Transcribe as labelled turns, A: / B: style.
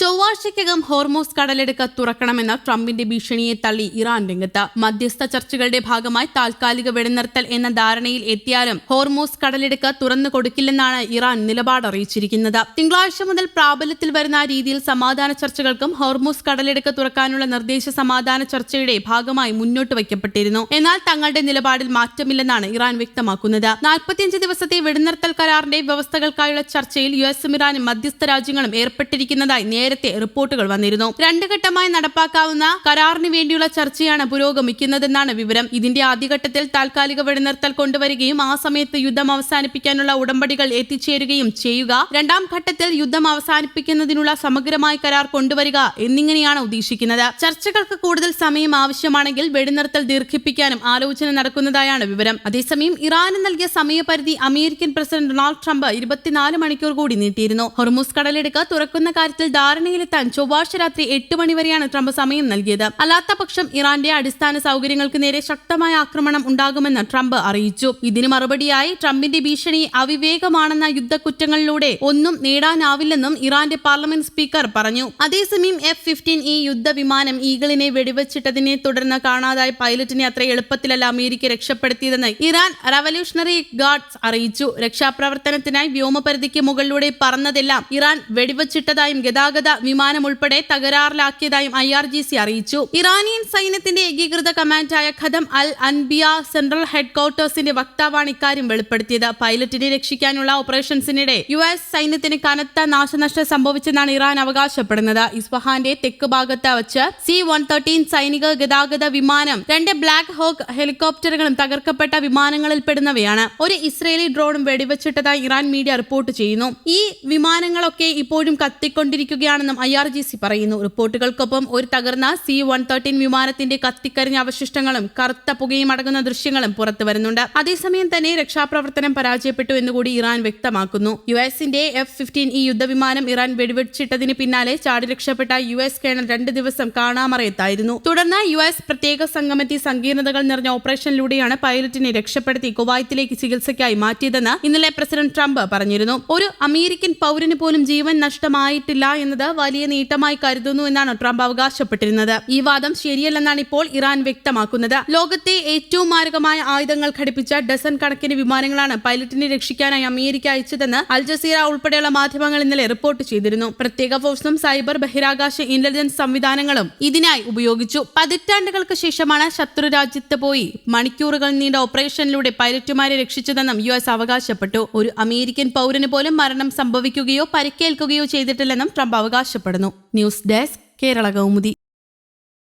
A: ചൊവ്വാഴ്ചയ്ക്കകം Hormuz കടലെടുക്ക് തുറക്കണമെന്ന ട്രംപിന്റെ ഭീഷണിയെ തള്ളി ഇറാൻ രംഗത്ത്. മധ്യസ്ഥ ചർച്ചകളുടെ ഭാഗമായി താൽക്കാലിക വെടിനിർത്തൽ എന്ന ധാരണയിൽ എത്തിയാലും ഹോർമൂസ് കടലെടുക്ക് തുറന്നു കൊടുക്കില്ലെന്നാണ് ഇറാൻ നിലപാട് അറിയിച്ചിരിക്കുന്നത്. തിങ്കളാഴ്ച മുതൽ പ്രാബല്യത്തിൽ വരുന്ന രീതിയിൽ സമാധാന ചർച്ചകൾക്കും ഹോർമൂസ് കടലെടുക്ക് തുറക്കാനുള്ള നിർദ്ദേശ സമാധാന ചർച്ചയുടെ ഭാഗമായി മുന്നോട്ട് വയ്ക്കപ്പെട്ടിരുന്നു. എന്നാൽ തങ്ങളുടെ നിലപാടിൽ മാറ്റമില്ലെന്നാണ് ഇറാൻ വ്യക്തമാക്കുന്നത്. 45 ദിവസത്തെ വെടിനിർത്തൽ കരാറിന്റെ വ്യവസ്ഥകൾക്കായുള്ള ചർച്ചയിൽ യുഎസും ഇറാനും മധ്യസ്ഥ രാജ്യങ്ങളും ഏർപ്പെട്ടിരിക്കുന്നതായി നേരത്തെ റിപ്പോർട്ടുകൾ വന്നിരുന്നു. 2 ഘട്ടമായി നടപ്പാക്കാവുന്ന കരാറിന് വേണ്ടിയുള്ള ചർച്ചയാണ് പുരോഗമിക്കുന്നതെന്നാണ് വിവരം. ഇതിന്റെ ആദ്യഘട്ടത്തിൽ താൽക്കാലിക വെടിനിർത്തൽ കൊണ്ടുവരികയും ആ സമയത്ത് യുദ്ധം അവസാനിപ്പിക്കാനുള്ള ഉടമ്പടികൾ എത്തിച്ചേരുകയും ചെയ്യുക, 2ാം ഘട്ടത്തിൽ യുദ്ധം അവസാനിപ്പിക്കുന്നതിനുള്ള സമഗ്രമായ കരാർ കൊണ്ടുവരിക എന്നിങ്ങനെയാണ് ഉദ്ദേശിക്കുന്നത്. ചർച്ചകൾക്ക് കൂടുതൽ സമയം ആവശ്യമാണെങ്കിൽ വെടിനിർത്തൽ ദീർഘിപ്പിക്കാനും ആലോചന നടക്കുന്നതായാണ് വിവരം. അതേസമയം ഇറാന് നൽകിയ സമയപരിധി അമേരിക്കൻ പ്രസിഡന്റ് ഡൊണാൾഡ് ട്രംപ് 24 മണിക്കൂർ കൂടി നീട്ടിയിരുന്നു. ഹോർമൂസ് കടലെടുക്ക് തുറക്കുന്ന കാര്യത്തിൽ ധാരണയിലെത്താൻ ചൊവ്വാഴ്ച രാത്രി 8 മണിവരെയാണ് ട്രംപ് സമയം നൽകിയത്. അല്ലാത്തപക്ഷം ഇറാന്റെ അടിസ്ഥാന സൗകര്യങ്ങൾക്ക് നേരെ ശക്തമായ ആക്രമണം ഉണ്ടാകുമെന്ന് ട്രംപ് അറിയിച്ചു. ഇതിന് മറുപടിയായി ട്രംപിന്റെ ഭീഷണി അവിവേകമാണെന്ന യുദ്ധക്കുറ്റങ്ങളിലൂടെ ഒന്നും നേടാനാവില്ലെന്നും ഇറാന്റെ പാർലമെന്റ് സ്പീക്കർ പറഞ്ഞു. അതേസമയം F-15E യുദ്ധവിമാനം ഈഗിളിനെ വെടിവെച്ചിട്ടതിനെ തുടർന്ന് കാണാതായ പൈലറ്റിനെ അത്ര എളുപ്പത്തിലല്ല അമേരിക്ക രക്ഷപ്പെടുത്തിയതെന്ന് ഇറാൻ റവല്യൂഷണറി ഗാർഡ്സ് അറിയിച്ചു. രക്ഷാപ്രവർത്തനത്തിനായി വ്യോമപരിധിക്ക് മുകളിലൂടെ പറന്നതെല്ലാം ഇറാൻ വെടിവെച്ചിട്ടതായും ഗതാഗത വിമാനം ഉൾപ്പെടെ തകരാറിലാക്കിയതായും IRGC അറിയിച്ചു. ഇറാനിയൻ സൈന്യത്തിന്റെ ഏകീകൃത കമാൻഡായ ഖദം അൽ അൻബിയ സെൻട്രൽ ഹെഡ്ക്വാർട്ടേഴ്സിന്റെ വക്താവാണ് ഇക്കാര്യം വെളിപ്പെടുത്തിയത്. പൈലറ്റിനെ രക്ഷിക്കാനുള്ള ഓപ്പറേഷൻസിനിടെ US സൈന്യത്തിന് കനത്ത നാശനഷ്ടം സംഭവിച്ചെന്നാണ് ഇറാൻ അവകാശപ്പെടുന്നത്. ഇസ്ഫഹാന്റെ തെക്ക് ഭാഗത്ത് വച്ച് C-130 സൈനിക ഗതാഗത വിമാനം, 2 ബ്ലാക്ക് ഹോക്ക് ഹെലികോപ്റ്ററുകളും തകർക്കപ്പെട്ട വിമാനങ്ങളിൽപ്പെടുന്നവയാണ്. ഒരു ഇസ്രയേലി ഡ്രോണും വെടിവെച്ചിട്ടതായി ഇറാൻ മീഡിയ റിപ്പോർട്ട് ചെയ്യുന്നു. ഈ വിമാനങ്ങളൊക്കെ ഇപ്പോഴും കത്തിക്കൊണ്ടിരിക്കുകയാണെന്നും IRGC പറയുന്നു. റിപ്പോർട്ടുകൾക്കൊപ്പം ഒരു തകർന്ന C-130 വിമാനത്തിന്റെ കത്തിക്കരിഞ്ഞ അവശിഷ്ടങ്ങളും കറുത്ത പുകയും അടങ്ങുന്ന ദൃശ്യങ്ങളും പുറത്തു വരുന്നുണ്ട്. അതേസമയം തന്നെ രക്ഷാപ്രവർത്തനം പരാജയപ്പെട്ടു എന്നുകൂടി ഇറാൻ വ്യക്തമാക്കുന്നു. യുഎസിന്റെ F-15E യുദ്ധവിമാനം ഇറാൻ വെടിവെച്ചിട്ടതിന് പിന്നാലെ ചാടി രക്ഷപ്പെട്ട US കേണൽ 2 ദിവസം കാണാമറയത്തായിരുന്നു. തുടർന്ന് US പ്രത്യേക സംഘമെത്തി സങ്കീർണതകൾ നിറഞ്ഞ ഓപ്പറേഷനിലൂടെയാണ് പൈലറ്റിനെ രക്ഷപ്പെടുത്തി കുവൈത്തിലേക്ക് ചികിത്സയ്ക്കായി മാറ്റിയതെന്ന് ഇന്നലെ പ്രസിഡന്റ് ട്രംപ് പറഞ്ഞിരുന്നു. ഒരു അമേരിക്കൻ പൗരന് പോലും ജീവൻ നഷ്ടമായിട്ടില്ല എന്നത് വലിയ നേട്ടമായി കരുതുന്നു എന്നാണ് ട്രംപ് അവകാശപ്പെട്ടിരുന്നത്. ഈ വാദം ശരിയല്ലെന്നാണ് ഇപ്പോൾ ഇറാൻ വ്യക്തമാക്കുന്നത്. ലോകത്തെ ഏറ്റവും മാരകമായ ആയുധങ്ങൾ ഘടിപ്പിച്ച ഡസൻ കണക്കിന് വിമാനങ്ങളാണ് പൈലറ്റിനെ രക്ഷിക്കാനായി അമേരിക്ക അയച്ചതെന്ന് അൽ ജസീറ ഉൾപ്പെടെയുള്ള മാധ്യമങ്ങൾ ഇന്നലെ റിപ്പോർട്ട് ചെയ്തിരുന്നു. പ്രത്യേക ഫോഴ്സും സൈബർ ബഹിരാകാശ ഇന്റലിജൻസ് സംവിധാനങ്ങളും ഇതിനായി ഉപയോഗിച്ചു. പതിറ്റാണ്ടുകൾക്ക് ശേഷമാണ് ശത്രു രാജ്യത്ത് പോയി മണിക്കൂറുകൾ നീണ്ട ഓപ്പറേഷനിലൂടെ പൈലറ്റുമാരെ രക്ഷിച്ചതെന്നും US അവകാശപ്പെട്ടു. ഒരു അമേരിക്കൻ പൗരന് പോലും മരണം സംഭവിക്കുകയോ പരിക്കേൽക്കുകയോ ചെയ്തിട്ടില്ലെന്നും ട്രംപ് അവകാശപ്പെടുന്നു. News desk Kerala Kaumudi.